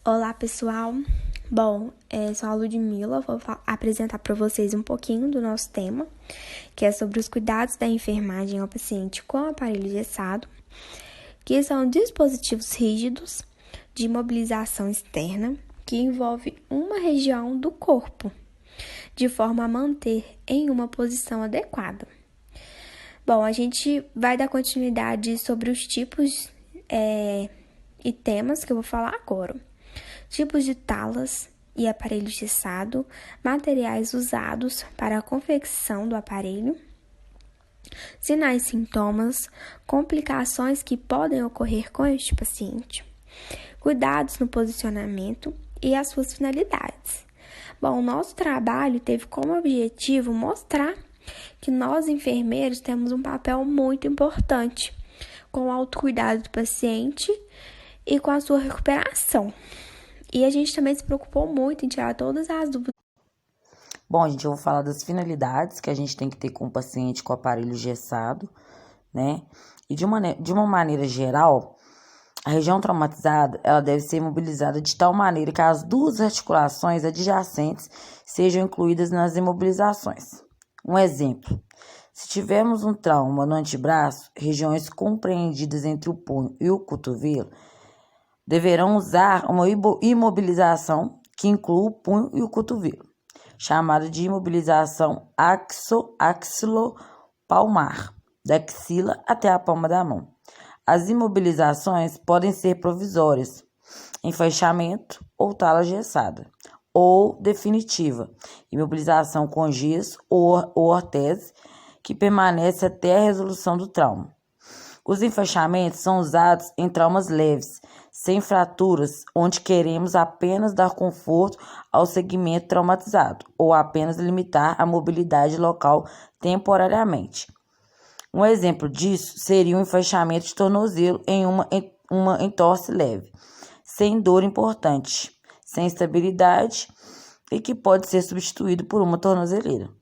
Olá, pessoal. Bom, sou a Ludmilla, vou apresentar para vocês um pouquinho do nosso tema, que é sobre os cuidados da enfermagem ao paciente com aparelho engessado, que são dispositivos rígidos de imobilização externa que envolve uma região do corpo, de forma a manter em uma posição adequada. Bom, a gente vai dar continuidade sobre os tipos e temas que eu vou falar agora. Tipos de talas e aparelho engessado, materiais usados para a confecção do aparelho, sinais e sintomas, complicações que podem ocorrer com este paciente, cuidados no posicionamento e as suas finalidades. Bom, o nosso trabalho teve como objetivo mostrar que nós, enfermeiros, temos um papel muito importante com o autocuidado do paciente e com a sua recuperação. E a gente também se preocupou muito em tirar todas as dúvidas. Bom, gente, eu vou falar das finalidades que a gente tem que ter com o paciente com aparelho engessado, né? E de uma maneira geral, a região traumatizada, ela deve ser imobilizada de tal maneira que as duas articulações adjacentes sejam incluídas nas imobilizações. Um exemplo, se tivermos um trauma no antebraço, regiões compreendidas entre o punho e o cotovelo, deverão usar uma imobilização que inclua o punho e o cotovelo, chamada de imobilização axilopalmar, da axila até a palma da mão. As imobilizações podem ser provisórias, enfaixamento ou tala engessada, ou definitiva, imobilização com gesso ou ortese, que permanece até a resolução do trauma. Os enfaixamentos são usados em traumas leves, sem fraturas, onde queremos apenas dar conforto ao segmento traumatizado ou apenas limitar a mobilidade local temporariamente. Um exemplo disso seria um enfaixamento de tornozelo em uma entorse leve, sem dor importante, sem estabilidade e que pode ser substituído por uma tornozeleira.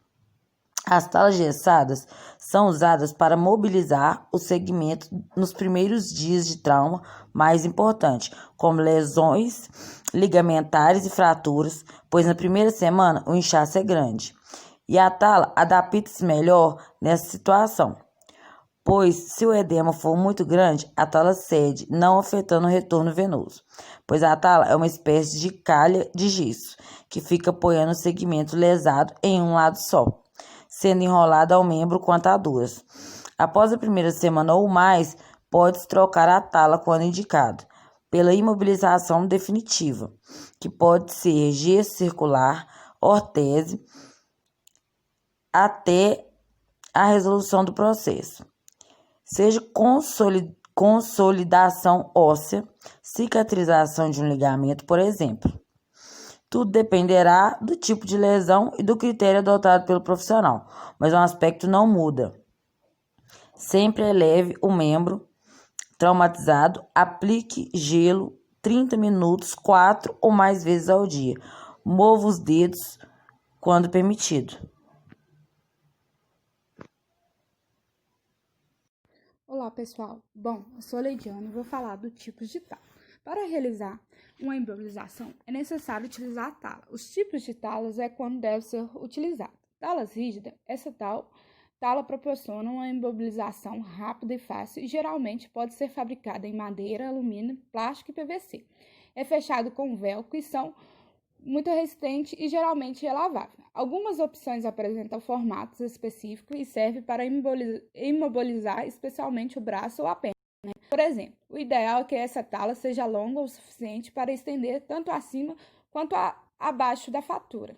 As talas engessadas são usadas para mobilizar o segmento nos primeiros dias de trauma mais importante, como lesões ligamentares e fraturas, pois na primeira semana o inchaço é grande. E a tala adapta-se melhor nessa situação, pois se o edema for muito grande, a tala cede, não afetando o retorno venoso, pois a tala é uma espécie de calha de gesso, que fica apoiando o segmento lesado em um lado só, sendo enrolada ao membro com ataduras. Após a primeira semana ou mais, pode-se trocar a tala quando indicado, pela imobilização definitiva, que pode ser gesso circular, ortese, até a resolução do processo. Seja consolidação óssea, cicatrização de um ligamento, por exemplo. Tudo dependerá do tipo de lesão e do critério adotado pelo profissional, mas um aspecto não muda. Sempre eleve o membro traumatizado, aplique gelo 30 minutos, 4 ou mais vezes ao dia. Mova os dedos quando permitido. Olá, pessoal. Bom, eu sou a Leidiane e vou falar do tipos de tala. Para realizar uma imobilização, é necessário utilizar a tala. Os tipos de talas é quando deve ser utilizado. Talas rígidas, essa tala proporciona uma imobilização rápida e fácil e geralmente pode ser fabricada em madeira, alumínio, plástico e PVC. É fechado com velcro e são muito resistentes e geralmente relavável. Algumas opções apresentam formatos específicos e servem para imobilizar especialmente o braço ou a perna. Por exemplo, o ideal é que essa tala seja longa o suficiente para estender tanto acima quanto abaixo da fratura.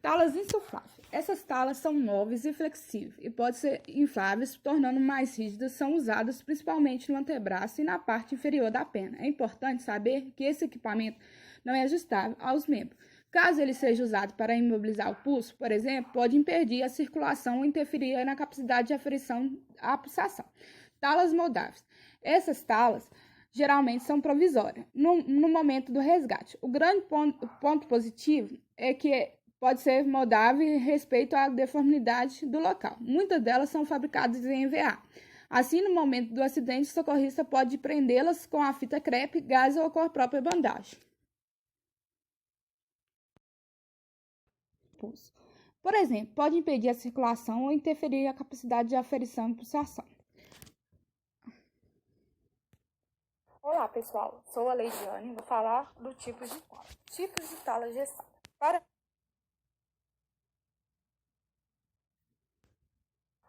Talas insufláveis. Essas talas são móveis e flexíveis e podem ser infláveis, tornando mais rígidas. São usadas principalmente no antebraço e na parte inferior da perna. É importante saber que esse equipamento não é ajustável aos membros. Caso ele seja usado para imobilizar o pulso, por exemplo, pode impedir a circulação ou interferir na capacidade de aferição à pulsação. Talas moldáveis. Essas talas geralmente são provisórias no momento do resgate. O grande ponto positivo é que pode ser moldável em respeito à deformidade do local. Muitas delas são fabricadas em EVA, Assim, no momento do acidente, o socorrista pode prendê-las com a fita crepe, gás ou com a própria bandagem. Por exemplo, pode impedir a circulação ou interferir a capacidade de aferição e pulsação. Olá, pessoal. Sou a Leidiane e vou falar do tipos de tala. Tipos de tala gessada.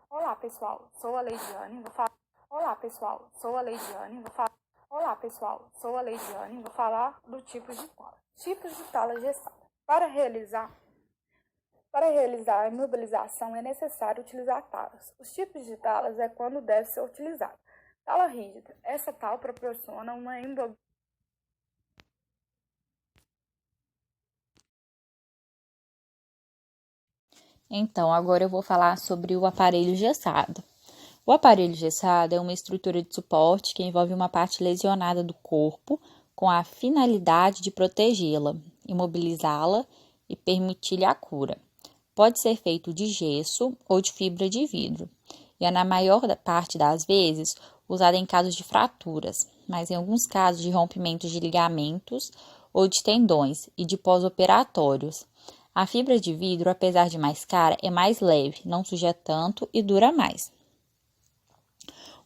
Olá, pessoal. Sou a Leidiane e vou falar. Olá, pessoal. Sou a Leidiane e vou falar. Olá, pessoal. Sou a Leidiane e vou falar do tipos de tala. Tipos de tala gessada. Para realizar a imobilização é necessário utilizar talas. Os tipos de talas é quando deve ser utilizado. Tala rígida. Essa tala proporciona uma imobilização. Então, agora eu vou falar sobre o aparelho gessado. O aparelho gessado é uma estrutura de suporte que envolve uma parte lesionada do corpo com a finalidade de protegê-la, imobilizá-la e permitir-lhe a cura. Pode ser feito de gesso ou de fibra de vidro e é, na maior parte das vezes, usado em casos de fraturas, mas em alguns casos de rompimentos de ligamentos ou de tendões e de pós-operatórios. A fibra de vidro, apesar de mais cara, é mais leve, não suja tanto e dura mais.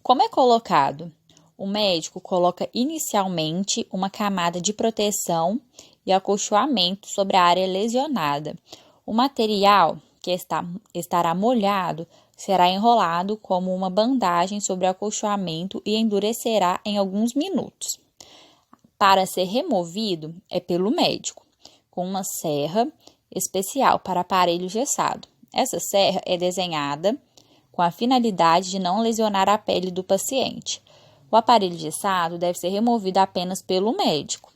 Como é colocado? O médico coloca inicialmente uma camada de proteção e acolchoamento sobre a área lesionada. O material que estará molhado será enrolado como uma bandagem sobre o acolchoamento e endurecerá em alguns minutos. Para ser removido é pelo médico, com uma serra especial para aparelho gessado. Essa serra é desenhada com a finalidade de não lesionar a pele do paciente. O aparelho gessado deve ser removido apenas pelo médico.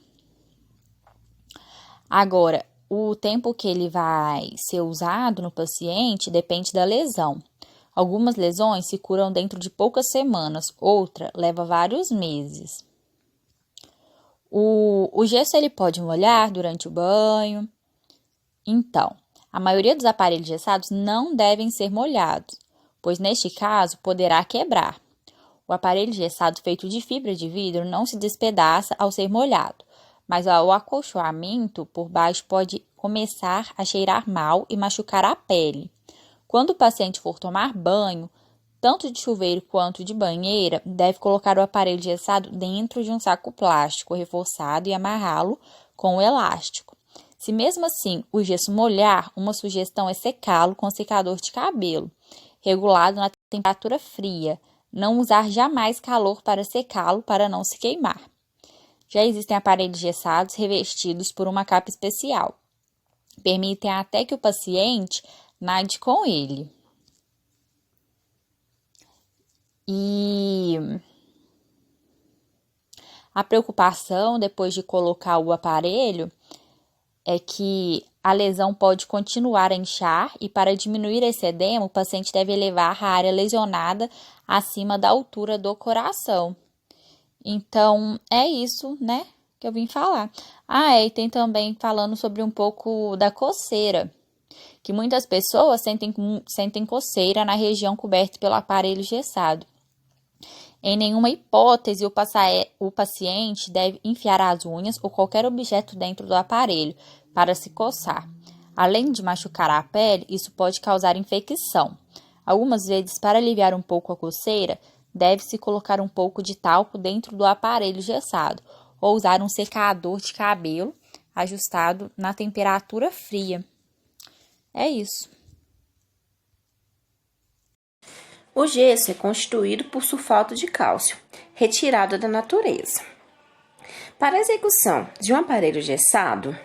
Agora, o tempo que ele vai ser usado no paciente depende da lesão. Algumas lesões se curam dentro de poucas semanas, outra leva vários meses. O gesso ele pode molhar durante o banho. Então, a maioria dos aparelhos gessados não devem ser molhados, pois neste caso poderá quebrar. O aparelho gessado feito de fibra de vidro não se despedaça ao ser molhado, mas o acolchoamento por baixo pode começar a cheirar mal e machucar a pele. Quando o paciente for tomar banho, tanto de chuveiro quanto de banheira, deve colocar o aparelho gessado dentro de um saco plástico reforçado e amarrá-lo com o elástico. Se mesmo assim o gesso molhar, uma sugestão é secá-lo com secador de cabelo, regulado na temperatura fria. Não usar jamais calor para secá-lo para não se queimar. Já existem aparelhos gessados revestidos por uma capa especial. Permitem até que o paciente nade com ele. E a preocupação depois de colocar o aparelho é que a lesão pode continuar a inchar e para diminuir esse edema, o paciente deve elevar a área lesionada acima da altura do coração. Então, é isso, né, que eu vim falar. E tem também falando sobre um pouco da coceira, que muitas pessoas sentem coceira na região coberta pelo aparelho gessado. Em nenhuma hipótese, o paciente deve enfiar as unhas ou qualquer objeto dentro do aparelho para se coçar. Além de machucar a pele, isso pode causar infecção. Algumas vezes, para aliviar um pouco a coceira, deve-se colocar um pouco de talco dentro do aparelho gessado ou usar um secador de cabelo ajustado na temperatura fria. É isso. O gesso é constituído por sulfato de cálcio, retirado da natureza. Para a execução de um aparelho gessado,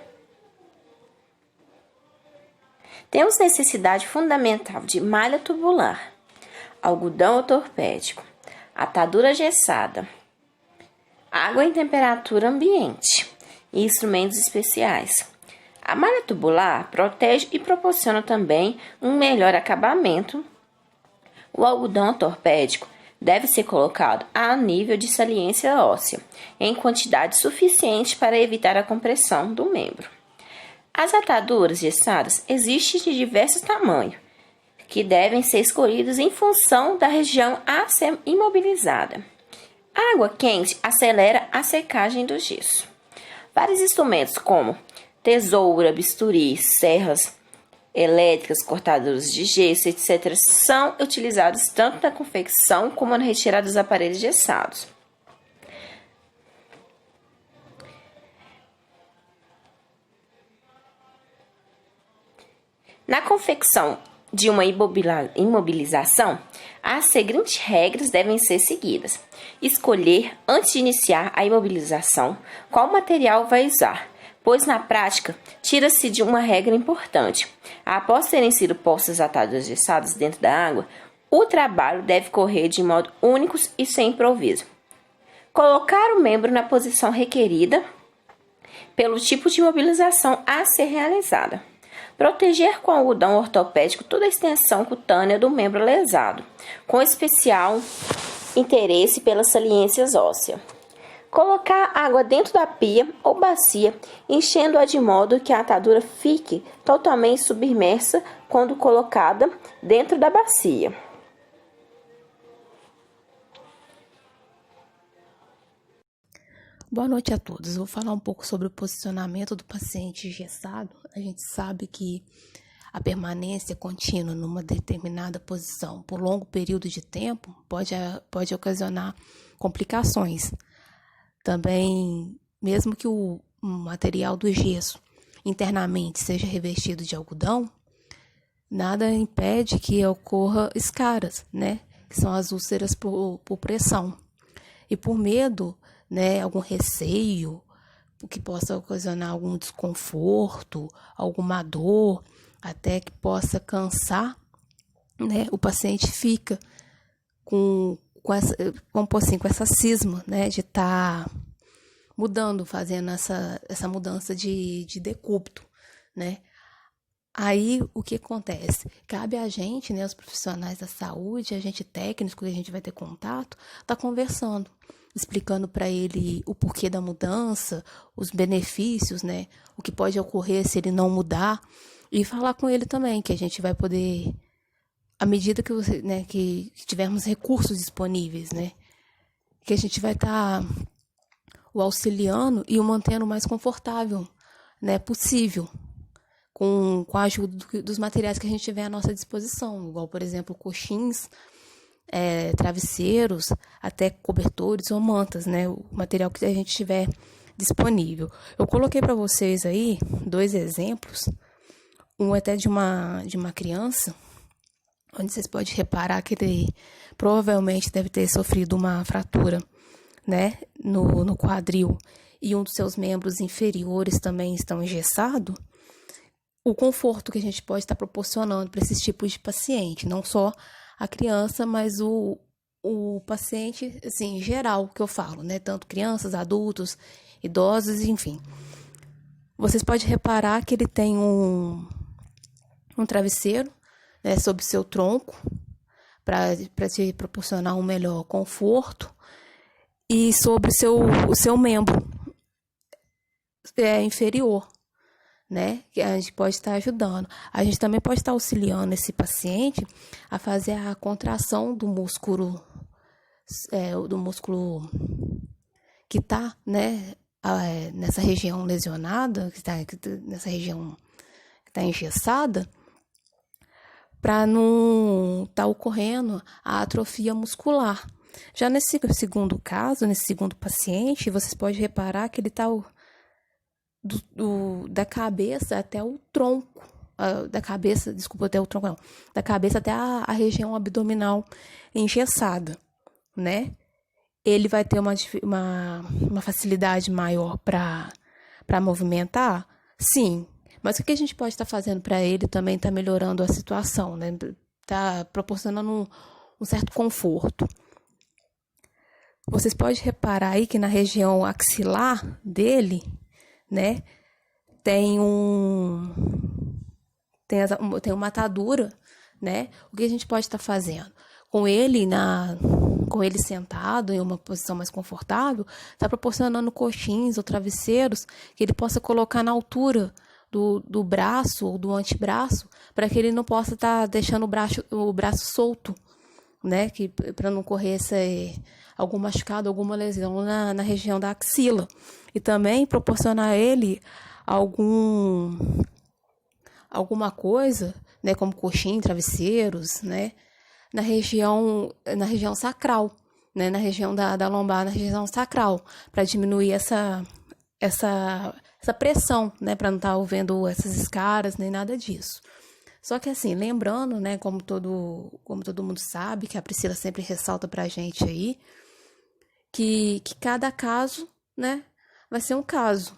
temos necessidade fundamental de malha tubular, algodão ortopédico, atadura gessada, água em temperatura ambiente e instrumentos especiais. A malha tubular protege e proporciona também um melhor acabamento. O algodão ortopédico deve ser colocado a nível de saliência óssea, em quantidade suficiente para evitar a compressão do membro. As ataduras gessadas existem de diversos tamanhos, que devem ser escolhidos em função da região a ser imobilizada. A água quente acelera a secagem do gesso. Vários instrumentos como tesoura, bisturi, serras elétricas, cortadores de gesso, etc., são utilizados tanto na confecção como na retirada dos aparelhos gessados. Na confecção de uma imobilização, as seguintes regras devem ser seguidas. Escolher, antes de iniciar a imobilização, qual material vai usar, pois na prática tira-se de uma regra importante. Após terem sido postas ataduras gessadas dentro da água, o trabalho deve correr de modo único e sem improviso. Colocar o membro na posição requerida pelo tipo de imobilização a ser realizada. Proteger com algodão ortopédico toda a extensão cutânea do membro lesado, com especial interesse pelas saliências ósseas. Colocar água dentro da pia ou bacia, enchendo-a de modo que a atadura fique totalmente submersa quando colocada dentro da bacia. Boa noite a todos. Vou falar um pouco sobre o posicionamento do paciente engessado. A gente sabe que a permanência contínua numa determinada posição por longo período de tempo pode ocasionar complicações. Também, mesmo que o material do gesso internamente seja revestido de algodão, nada impede que ocorra escaras, né? Que são as úlceras por pressão. E por medo, né, algum receio, o que possa ocasionar algum desconforto, alguma dor, até que possa cansar, né, o paciente fica com essa cisma, né, de estar mudando, fazendo essa mudança de decúbito, né. Aí, o que acontece? Cabe a gente, né, os profissionais da saúde, a gente técnico, que a gente vai ter contato, tá conversando, explicando para ele o porquê da mudança, os benefícios, né, o que pode ocorrer se ele não mudar, e falar com ele também que a gente vai poder, à medida que tivermos recursos disponíveis, né, que a gente vai estar o auxiliando e o mantendo o mais confortável, né, possível, com a ajuda dos materiais que a gente tiver à nossa disposição, igual, por exemplo, coxins, travesseiros, até cobertores ou mantas, né? O material que a gente tiver disponível. Eu coloquei para vocês aí 2 exemplos, um até de uma criança, onde vocês podem reparar que ele provavelmente deve ter sofrido uma fratura, né? No quadril, e um dos seus membros inferiores também estão engessados. O conforto que a gente pode estar proporcionando para esses tipos de paciente, não só a criança, mas o paciente, assim, em geral, que eu falo, né? Tanto crianças, adultos, idosos, enfim. Vocês podem reparar que ele tem um travesseiro, né, sobre seu tronco, para te proporcionar um melhor conforto, e sobre o seu membro inferior, né, que a gente pode estar ajudando. A gente também pode estar auxiliando esse paciente a fazer a contração do músculo que está, né, nessa região lesionada, nessa região que está engessada, para não estar ocorrendo a atrofia muscular. Já nesse segundo caso, nesse segundo paciente, vocês podem reparar que ele está da cabeça até o tronco, da cabeça até a região abdominal engessada, né? Ele vai ter uma facilidade maior para movimentar? Sim, mas o que a gente pode estar fazendo para ele também está melhorando a situação, né? Está proporcionando um certo conforto. Vocês podem reparar aí que na região axilar dele, né, tem uma atadura, né? O que a gente pode estar fazendo? Com ele sentado em uma posição mais confortável, está proporcionando coxins ou travesseiros que ele possa colocar na altura do braço ou do antebraço, para que ele não possa estar deixando o braço solto, né? Para não correr algum machucado, alguma lesão na região da axila. E também proporcionar a ele alguma coisa, né? Como coxim, travesseiros, né? Na região sacral, né? Na região da lombar, na região sacral, para diminuir essa pressão, né? Para não estar vendo essas escaras, nem nada disso. Só que assim, lembrando, né, como todo mundo sabe, que a Priscila sempre ressalta pra gente aí, que cada caso, né, vai ser um caso.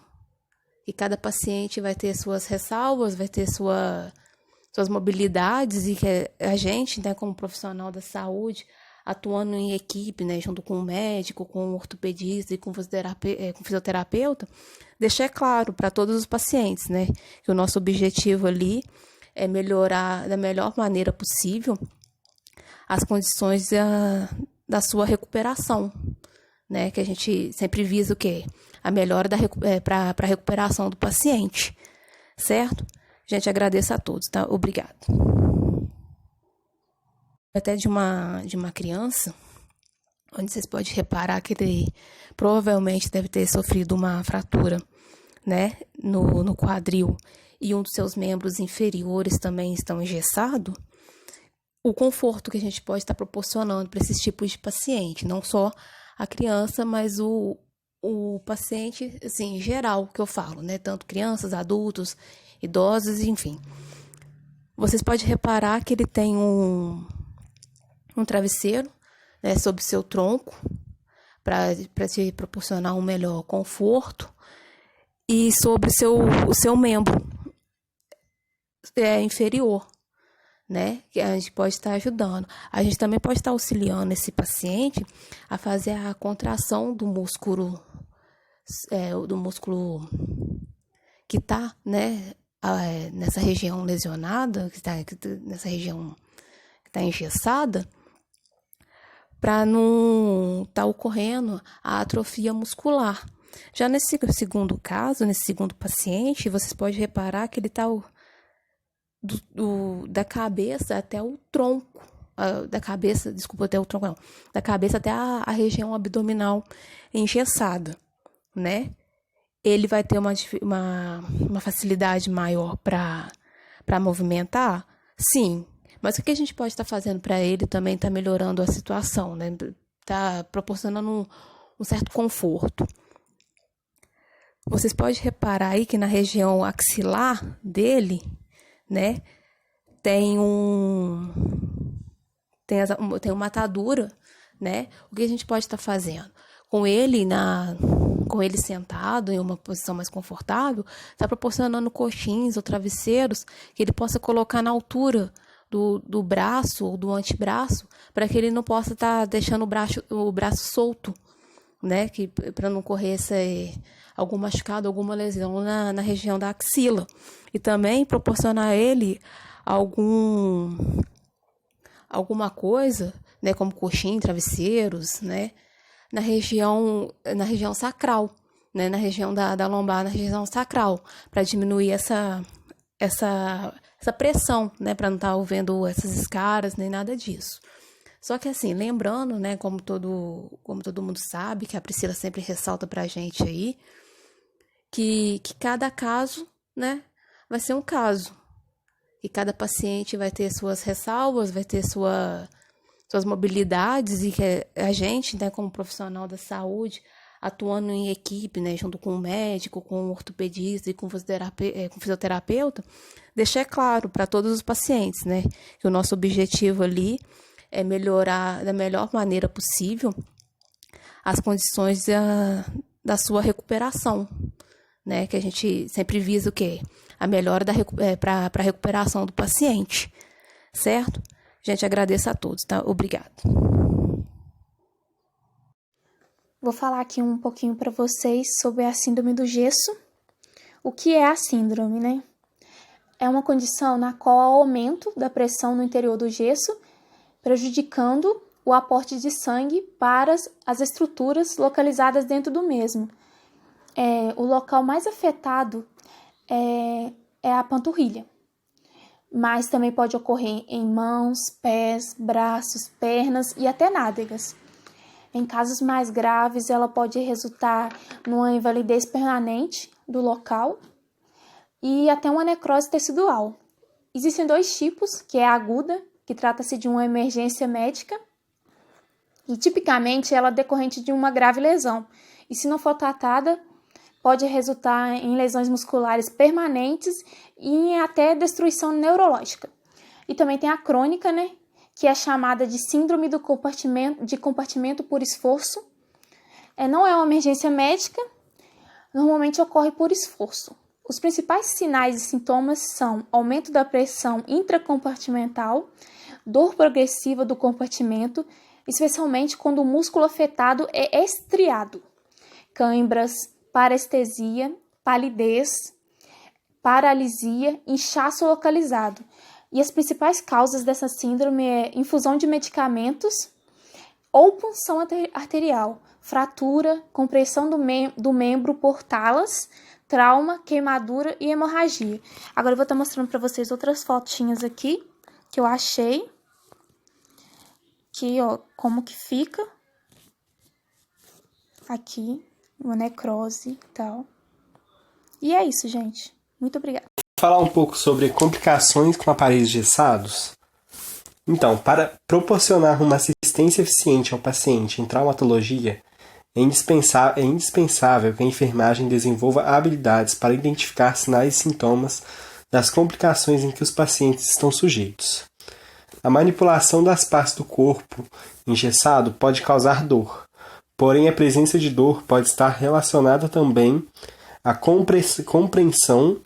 E cada paciente vai ter suas ressalvas, vai ter suas mobilidades, e que a gente, né, como profissional da saúde, atuando em equipe, né, junto com o médico, com o ortopedista e com o fisioterapeuta, deixar claro para todos os pacientes, né, que o nosso objetivo ali é melhorar da melhor maneira possível as condições da sua recuperação, né? Que a gente sempre visa o quê? A melhora para a recuperação do paciente, certo? Gente, agradeço a todos, tá? Obrigado. Até de uma criança, onde vocês podem reparar que ele provavelmente deve ter sofrido uma fratura, né? No quadril, e um dos seus membros inferiores também estão engessados, o conforto que a gente pode estar proporcionando para esses tipos de paciente, não só a criança, mas o paciente, assim, em geral, que eu falo, né? Tanto crianças, adultos, idosos, enfim. Vocês podem reparar que ele tem um travesseiro, né, sobre seu tronco, para te proporcionar um melhor conforto, e sobre o seu membro inferior, né? Que a gente pode estar ajudando. A gente também pode estar auxiliando esse paciente a fazer a contração do músculo que está, né, nessa região lesionada, nessa região que está engessada, para não estar ocorrendo a atrofia muscular. Já nesse segundo caso, nesse segundo paciente, vocês podem reparar que ele está da cabeça até o tronco, da cabeça até a região abdominal engessada, né? Ele vai ter uma facilidade maior para movimentar? Sim. Mas o que a gente pode estar fazendo para ele também está melhorando a situação, né? Está proporcionando um certo conforto. Vocês podem reparar aí que na região axilar dele, né, tem uma atadura, né? O que a gente pode estar fazendo? Com ele sentado em uma posição mais confortável, está proporcionando coxins ou travesseiros que ele possa colocar na altura do braço ou do antebraço, para que ele não possa estar deixando o braço solto, né? Para não correr algum machucado, alguma lesão na região da axila. E também proporcionar a ele alguma coisa, né? Como coxim, travesseiros, né? Na região sacral, né? Na região da lombar, na região sacral, para diminuir essa pressão, né? Para não estar vendo essas escaras, nem nada disso. Só que assim, lembrando, né, como todo mundo sabe, que a Priscila sempre ressalta pra gente aí, que cada caso, né, vai ser um caso. E cada paciente vai ter suas ressalvas, vai ter suas mobilidades, e que a gente, né, como profissional da saúde, atuando em equipe, né, junto com o médico, com o ortopedista e com o fisioterapeuta, deixar claro para todos os pacientes, né, que o nosso objetivo ali é melhorar da melhor maneira possível as condições da sua recuperação, né? Que a gente sempre visa o quê? A melhora para a recuperação do paciente, certo? Gente, agradeço a todos, tá? Obrigado. Vou falar aqui um pouquinho para vocês sobre a síndrome do gesso. O que é a síndrome, né? É uma condição na qual há aumento da pressão no interior do gesso, prejudicando o aporte de sangue para as estruturas localizadas dentro do mesmo. O local mais afetado é a panturrilha, mas também pode ocorrer em mãos, pés, braços, pernas e até nádegas. Em casos mais graves, ela pode resultar numa invalidez permanente do local e até uma necrose tecidual. Existem 2 tipos, que é a aguda, que trata-se de uma emergência médica, e tipicamente ela é decorrente de uma grave lesão. E se não for tratada, pode resultar em lesões musculares permanentes e em até destruição neurológica. E também tem a crônica, que é chamada de síndrome do compartimento por esforço. Não é uma emergência médica, normalmente ocorre por esforço. Os principais sinais e sintomas são aumento da pressão intracompartimental, dor progressiva do compartimento, especialmente quando o músculo afetado é estriado, cãibras, parestesia, palidez, paralisia, inchaço localizado. E as principais causas dessa síndrome é infusão de medicamentos ou punção arterial, fratura, compressão do membro por talas, trauma, queimadura e hemorragia. Agora eu vou estar mostrando para vocês outras fotinhas aqui que eu achei. Aqui, ó, como que fica. Aqui, uma necrose e tal. E é isso, gente. Muito obrigada. Falar um pouco sobre complicações com aparelhos engessados. Então, para proporcionar uma assistência eficiente ao paciente em traumatologia, é indispensável que a enfermagem desenvolva habilidades para identificar sinais e sintomas das complicações em que os pacientes estão sujeitos. A manipulação das partes do corpo engessado pode causar dor, porém a presença de dor pode estar relacionada também à compreensão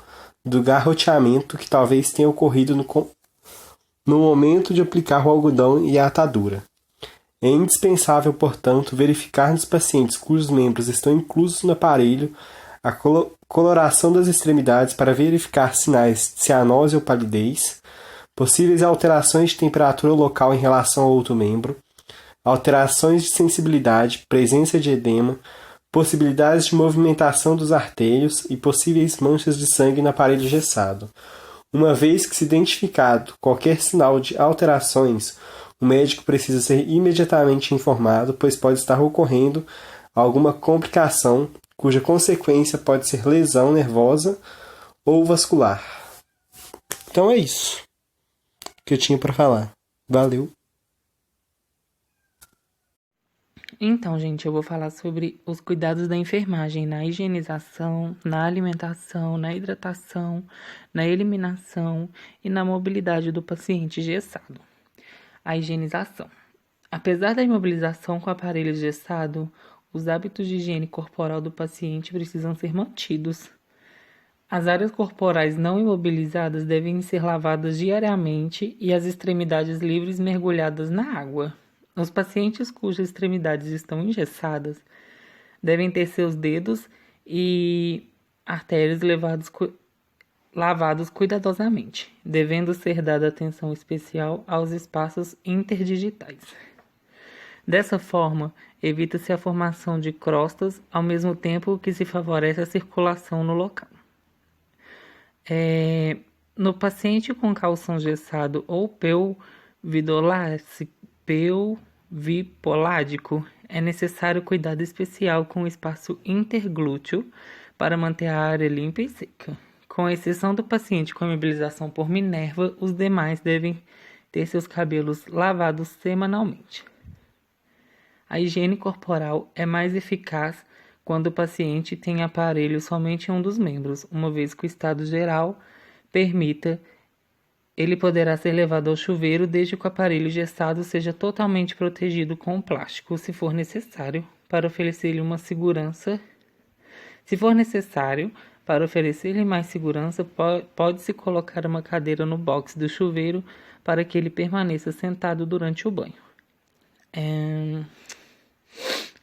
do garroteamento que talvez tenha ocorrido no momento de aplicar o algodão e a atadura. É indispensável, portanto, verificar nos pacientes cujos membros estão inclusos no aparelho a coloração das extremidades para verificar sinais de cianose ou palidez, possíveis alterações de temperatura local em relação ao outro membro, alterações de sensibilidade, presença de edema, possibilidades de movimentação dos artérios e possíveis manchas de sangue no aparelho engessado. Uma vez que se identificado qualquer sinal de alterações, o médico precisa ser imediatamente informado, pois pode estar ocorrendo alguma complicação, cuja consequência pode ser lesão nervosa ou vascular. Então é isso que eu tinha para falar. Valeu! Então, gente, eu vou falar sobre os cuidados da enfermagem na higienização, na alimentação, na hidratação, na eliminação e na mobilidade do paciente engessado. A higienização. Apesar da imobilização com aparelho engessado, os hábitos de higiene corporal do paciente precisam ser mantidos. As áreas corporais não imobilizadas devem ser lavadas diariamente e as extremidades livres mergulhadas na água. Os pacientes cujas extremidades estão engessadas devem ter seus dedos e artérias lavados cuidadosamente, devendo ser dada atenção especial aos espaços interdigitais. Dessa forma, evita-se a formação de crostas, ao mesmo tempo que se favorece a circulação no local. No paciente com cálcio engessado ou pelvipoládico, é necessário cuidado especial com o espaço interglúteo para manter a área limpa e seca. Com exceção do paciente com imobilização por Minerva, os demais devem ter seus cabelos lavados semanalmente. A higiene corporal é mais eficaz quando o paciente tem aparelho somente em um dos membros, uma vez que o estado geral permita. Ele poderá ser levado ao chuveiro desde que o aparelho engessado seja totalmente protegido com plástico, se for necessário, para oferecer-lhe mais segurança. Pode-se colocar uma cadeira no box do chuveiro para que ele permaneça sentado durante o banho.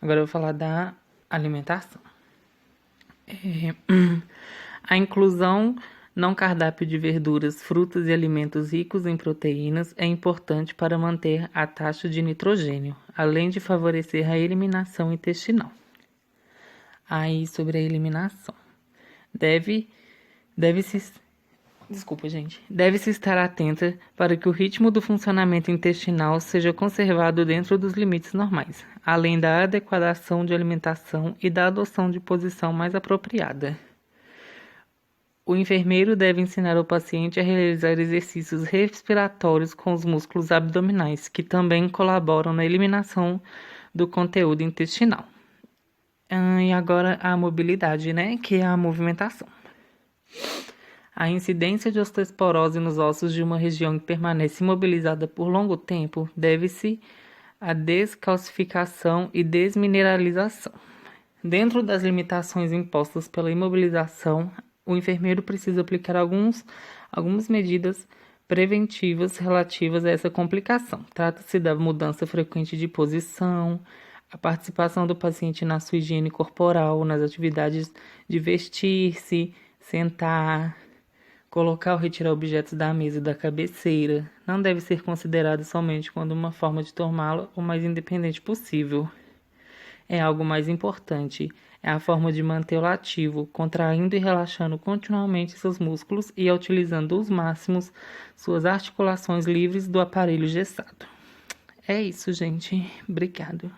Agora eu vou falar da alimentação. A inclusão no cardápio de verduras, frutas e alimentos ricos em proteínas é importante para manter a taxa de nitrogênio, além de favorecer a eliminação intestinal. Aí, sobre a eliminação. Deve-se estar atenta para que o ritmo do funcionamento intestinal seja conservado dentro dos limites normais, além da adequação de alimentação e da adoção de posição mais apropriada. O enfermeiro deve ensinar o paciente a realizar exercícios respiratórios com os músculos abdominais, que também colaboram na eliminação do conteúdo intestinal. E agora a mobilidade, que é a movimentação. A incidência de osteoporose nos ossos de uma região que permanece imobilizada por longo tempo deve-se à descalcificação e desmineralização. Dentro das limitações impostas pela imobilização, o enfermeiro precisa aplicar algumas medidas preventivas relativas a essa complicação. Trata-se da mudança frequente de posição, a participação do paciente na sua higiene corporal, nas atividades de vestir-se, sentar, colocar ou retirar objetos da mesa e da cabeceira. Não deve ser considerado somente quando uma forma de torná-lo o mais independente possível. É algo mais importante. É a forma de mantê-lo ativo, contraindo e relaxando continuamente seus músculos e utilizando aos máximos suas articulações livres do aparelho engessado. É isso, gente. Obrigado.